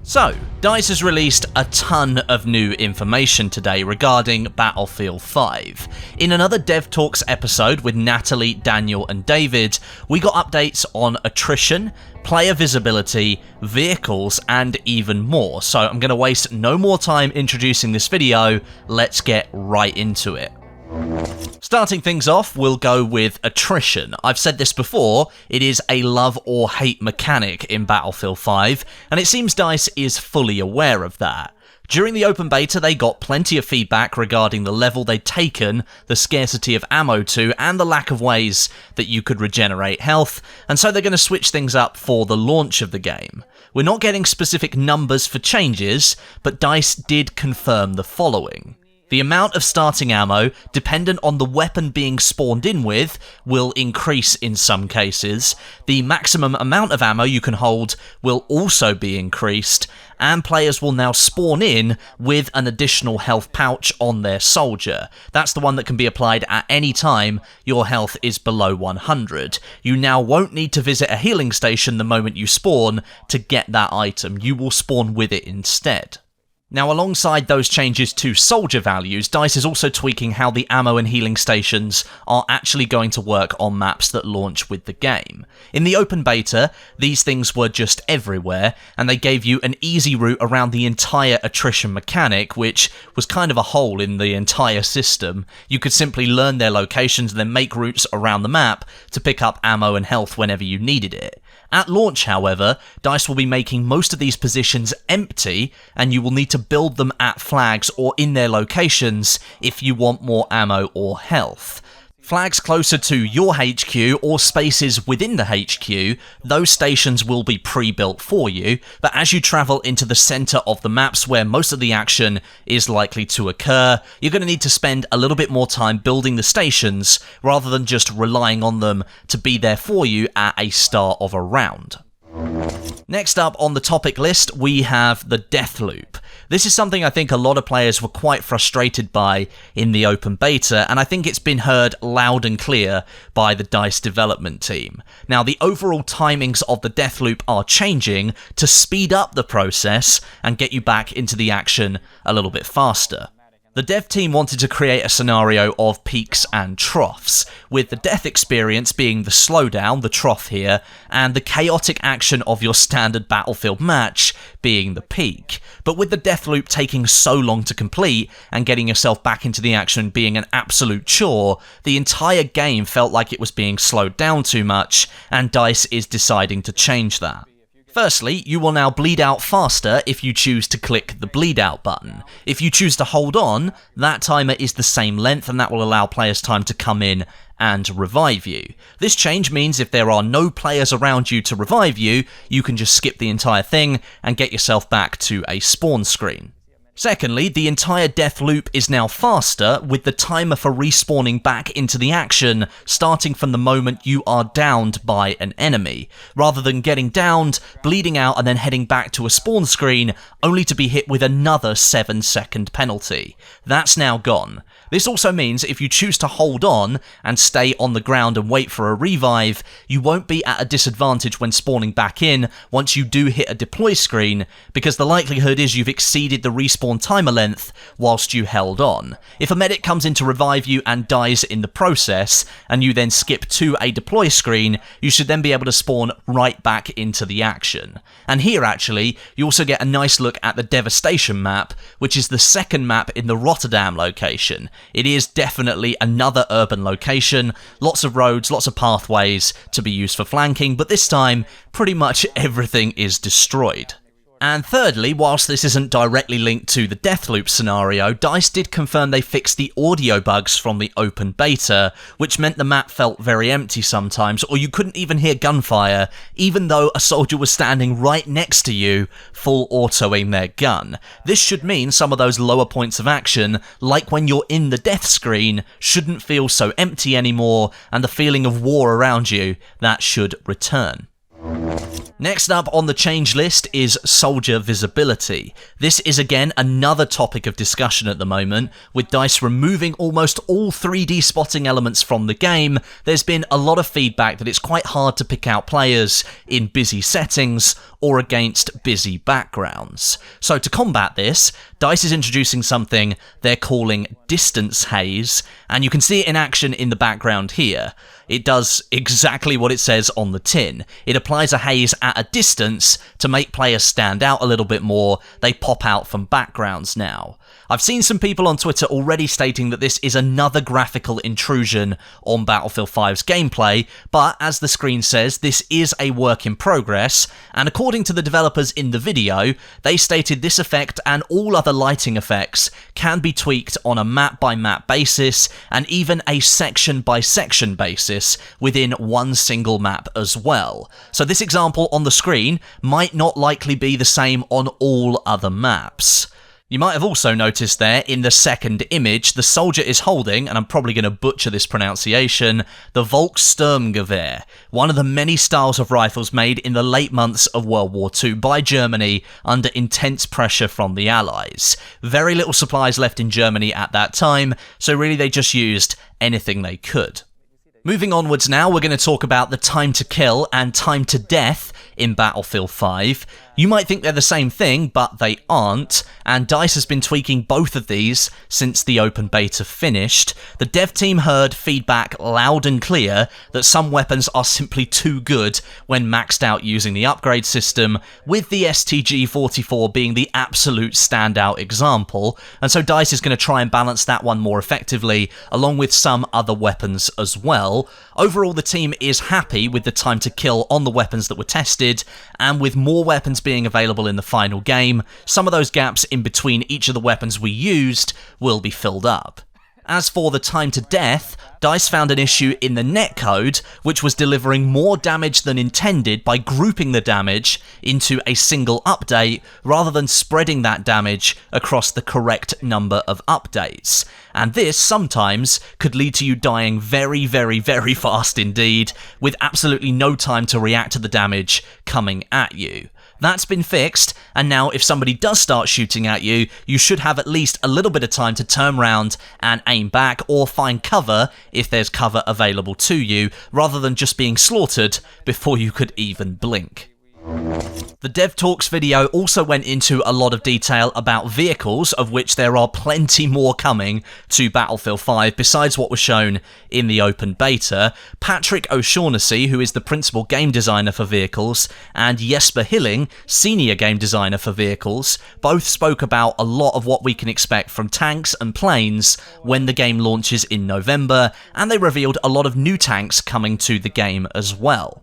So, DICE has released a ton of new information today regarding Battlefield 5. In another Dev Talks episode with Natalie, Daniel and David, we got updates on attrition, player visibility, vehicles and even more. So I'm going to waste no more time introducing this video, let's get right into it. Starting things off, we'll go with attrition. I've said this before, it is a love or hate mechanic in Battlefield 5, and it seems DICE is fully aware of that. During the open beta, they got plenty of feedback regarding the level they'd taken, the scarcity of ammo to, and the lack of ways that you could regenerate health, and so they're going to switch things up for the launch of the game. We're not getting specific numbers for changes, but DICE did confirm the following. The amount of starting ammo, dependent on the weapon being spawned in with, will increase in some cases. The maximum amount of ammo you can hold will also be increased, and players will now spawn in with an additional health pouch on their soldier. That's the one that can be applied at any time your health is below 100. You now won't need to visit a healing station the moment you spawn to get that item. You will spawn with it instead. Now, alongside those changes to soldier values, DICE is also tweaking how the ammo and healing stations are actually going to work on maps that launch with the game. In the open beta, these things were just everywhere, and they gave you an easy route around the entire attrition mechanic, which was kind of a hole in the entire system. You could simply learn their locations and then make routes around the map to pick up ammo and health whenever you needed it. At launch, however, DICE will be making most of these positions empty, and you will need to build them at flags or in their locations if you want more ammo or health. Flags closer to your HQ or spaces within the HQ, those stations will be pre-built for you, but as you travel into the center of the maps where most of the action is likely to occur, you're going to need to spend a little bit more time building the stations rather than just relying on them to be there for you at a start of a round. Next up on the topic list, we have the death loop. This is something I think a lot of players were quite frustrated by in the open beta, and I think it's been heard loud and clear by the DICE development team. Now, the overall timings of the death loop are changing to speed up the process and get you back into the action a little bit faster. The dev team wanted to create a scenario of peaks and troughs, with the death experience being the slowdown, the trough here, and the chaotic action of your standard Battlefield match being the peak. But with the death loop taking so long to complete and getting yourself back into the action being an absolute chore, the entire game felt like it was being slowed down too much, and DICE is deciding to change that. Firstly, you will now bleed out faster if you choose to click the bleed out button. If you choose to hold on, that timer is the same length and that will allow players time to come in and revive you. This change means if there are no players around you to revive you, you can just skip the entire thing and get yourself back to a spawn screen. Secondly, the entire death loop is now faster, with the timer for respawning back into the action starting from the moment you are downed by an enemy, rather than getting downed, bleeding out and then heading back to a spawn screen only to be hit with another 7-second penalty. That's now gone. This also means if you choose to hold on and stay on the ground and wait for a revive, you won't be at a disadvantage when spawning back in once you do hit a deploy screen, because the likelihood is you've exceeded the respawn timer length whilst you held on. If a medic comes in to revive you and dies in the process, and you then skip to a deploy screen, you should then be able to spawn right back into the action. And here actually, you also get a nice look at the Devastation map, which is the second map in the Rotterdam location. It is definitely another urban location, lots of roads, lots of pathways to be used for flanking, but this time, pretty much everything is destroyed. And thirdly, whilst this isn't directly linked to the Deathloop scenario, DICE did confirm they fixed the audio bugs from the open beta, which meant the map felt very empty sometimes, or you couldn't even hear gunfire, even though a soldier was standing right next to you, full autoing their gun. This should mean some of those lower points of action, like when you're in the death screen, shouldn't feel so empty anymore, and the feeling of war around you, that should return. Next up on the change list is soldier visibility. This is again another topic of discussion at the moment. With DICE removing almost all 3D spotting elements from the game, there's been a lot of feedback that it's quite hard to pick out players in busy settings or against busy backgrounds. So to combat this, DICE is introducing something they're calling distance haze, and you can see it in action in the background here. It does exactly what it says on the tin. It applies a haze at a distance to make players stand out a little bit more. They pop out from backgrounds now. I've seen some people on Twitter already stating that this is another graphical intrusion on Battlefield 5's gameplay, but as the screen says, this is a work in progress, and according to the developers in the video, they stated this effect and all other lighting effects can be tweaked on a map-by-map basis, and even a section-by-section basis within one single map as well. So this example on the screen might not likely be the same on all other maps. You might have also noticed there in the second image, the soldier is holding, and I'm probably going to butcher this pronunciation, the Volkssturmgewehr, one of the many styles of rifles made in the late months of World War II by Germany under intense pressure from the Allies. Very little supplies left in Germany at that time, so really they just used anything they could. Moving onwards now, we're going to talk about the time to kill and time to death in Battlefield 5. You might think they're the same thing, but they aren't, and DICE has been tweaking both of these since the open beta finished. The dev team heard feedback loud and clear that some weapons are simply too good when maxed out using the upgrade system, with the STG-44 being the absolute standout example, and so DICE is going to try and balance that one more effectively, along with some other weapons as well. Overall, the team is happy with the time to kill on the weapons that were tested, and with more weapons being available in the final game, some of those gaps in between each of the weapons we used will be filled up. As for the time to death, DICE found an issue in the netcode, which was delivering more damage than intended by grouping the damage into a single update, rather than spreading that damage across the correct number of updates. And this, sometimes, could lead to you dying very, very, very fast indeed, with absolutely no time to react to the damage coming at you. That's been fixed, and now if somebody does start shooting at you, you should have at least a little bit of time to turn around and aim back, or find cover if there's cover available to you, rather than just being slaughtered before you could even blink. The Dev Talks video also went into a lot of detail about vehicles, of which there are plenty more coming to Battlefield 5 besides what was shown in the open beta. Patrick O'Shaughnessy, who is the principal game designer for vehicles, and Jesper Hilling, senior game designer for vehicles, both spoke about a lot of what we can expect from tanks and planes when the game launches in November, and they revealed a lot of new tanks coming to the game as well.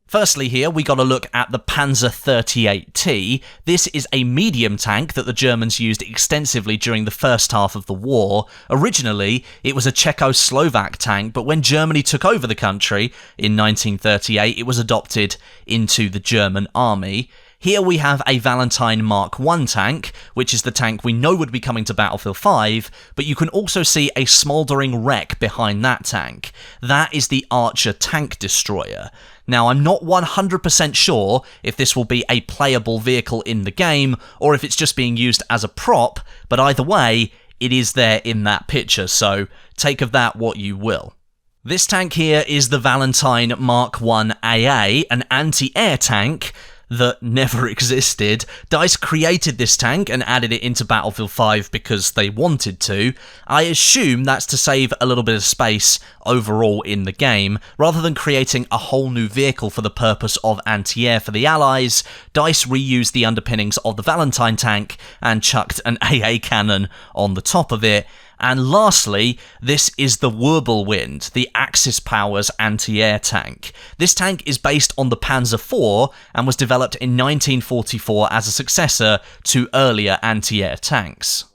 Firstly here, we got a look at the Panzer 38T. This is a medium tank that the Germans used extensively during the first half of the war. Originally, it was a Czechoslovak tank, but when Germany took over the country in 1938, it was adopted into the German army. Here we have a Valentine Mark I tank, which is the tank we know would be coming to Battlefield 5, but you can also see a smouldering wreck behind that tank. That is the Archer tank destroyer. Now, I'm not 100% sure if this will be a playable vehicle in the game, or if it's just being used as a prop, but either way, it is there in that picture, so take of that what you will. This tank here is the Valentine Mark I AA, an anti-air tank that never existed. DICE created this tank and added it into Battlefield 5 because they wanted to. I assume that's to save a little bit of space overall in the game. Rather than creating a whole new vehicle for the purpose of anti-air for the Allies, DICE reused the underpinnings of the Valentine tank and chucked an AA cannon on the top of it. And lastly, this is the Wirbelwind, the Axis Powers anti-air tank. This tank is based on the Panzer IV and was developed in 1944 as a successor to earlier anti-air tanks.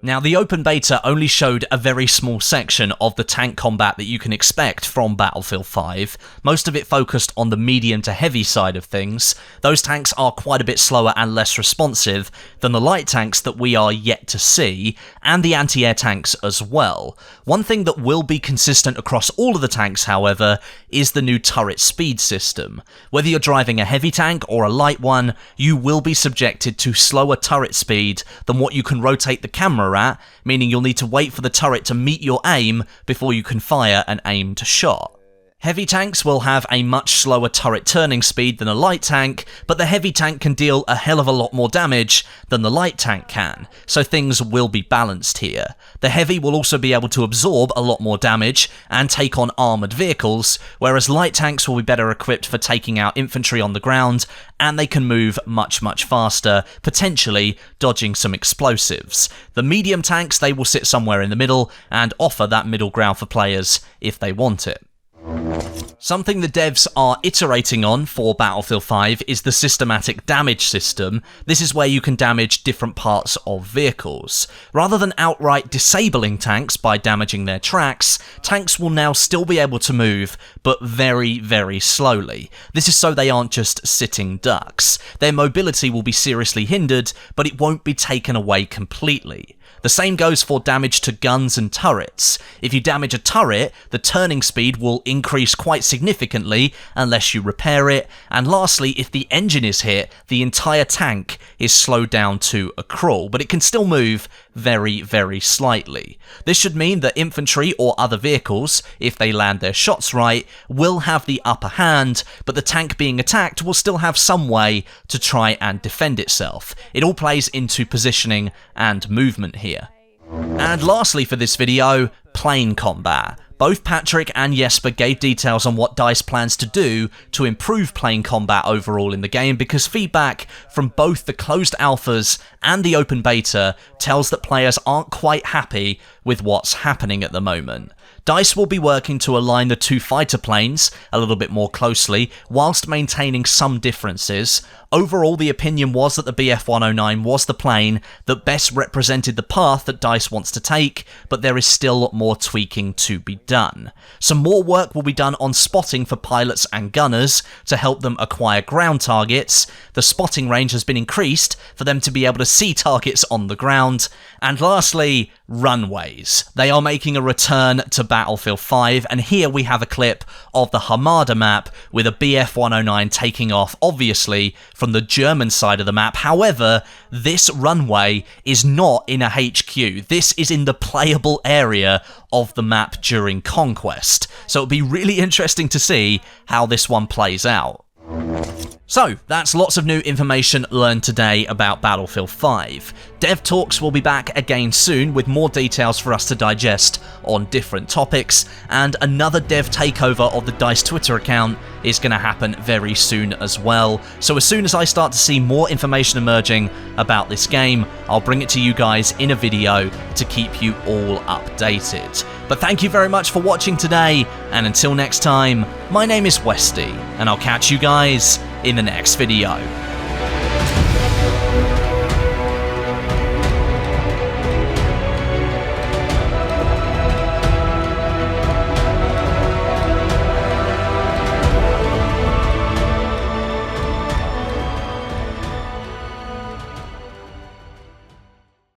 Now, the open beta only showed a very small section of the tank combat that you can expect from Battlefield 5, most of it focused on the medium to heavy side of things. Those tanks are quite a bit slower and less responsive than the light tanks that we are yet to see, and the anti-air tanks as well. One thing that will be consistent across all of the tanks, however, is the new turret speed system. Whether you're driving a heavy tank or a light one, you will be subjected to slower turret speed than what you can rotate the camera at, meaning you'll need to wait for the turret to meet your aim before you can fire an aimed shot. Heavy tanks will have a much slower turret turning speed than a light tank, but the heavy tank can deal a hell of a lot more damage than the light tank can, so things will be balanced here. The heavy will also be able to absorb a lot more damage and take on armoured vehicles, whereas light tanks will be better equipped for taking out infantry on the ground, and they can move much faster, potentially dodging some explosives. The medium tanks, they will sit somewhere in the middle and offer that middle ground for players if they want it. Something the devs are iterating on for Battlefield 5 is the systematic damage system. This is where you can damage different parts of vehicles. Rather than outright disabling tanks by damaging their tracks, tanks will now still be able to move, but very slowly. This is so they aren't just sitting ducks. Their mobility will be seriously hindered, but it won't be taken away completely. The same goes for damage to guns and turrets. If you damage a turret, the turning speed will increase quite significantly unless you repair it, and lastly, if the engine is hit, the entire tank is slowed down to a crawl, but it can still move very slightly. This should mean that infantry or other vehicles, if they land their shots right, will have the upper hand, but the tank being attacked will still have some way to try and defend itself. It all plays into positioning and movement here. And lastly for this video, plane combat. Both Patrick and Jesper gave details on what DICE plans to do to improve plane combat overall in the game, because feedback from both the closed alphas and the open beta tells that players aren't quite happy with what's happening at the moment. DICE will be working to align the two fighter planes a little bit more closely, whilst maintaining some differences. Overall, the opinion was that the BF-109 was the plane that best represented the path that DICE wants to take, but there is still more tweaking to be done. Some more work will be done on spotting for pilots and gunners to help them acquire ground targets. The spotting range has been increased for them to be able to see targets on the ground. And lastly, runways. They are making a return to Battlefield 5, and here we have a clip of the Hamada map with a BF-109 taking off, obviously, from the German side of the map. However, this runway is not in a HQ. This is in the playable area of the map during Conquest. So it'll be really interesting to see how this one plays out. So, that's lots of new information learned today about Battlefield 5. Dev Talks will be back again soon with more details for us to digest on different topics, and another dev takeover of the DICE Twitter account is going to happen very soon as well. So as soon as I start to see more information emerging about this game, I'll bring it to you guys in a video to keep you all updated. But thank you very much for watching today, and until next time, my name is Westie, and I'll catch you guys in the next video.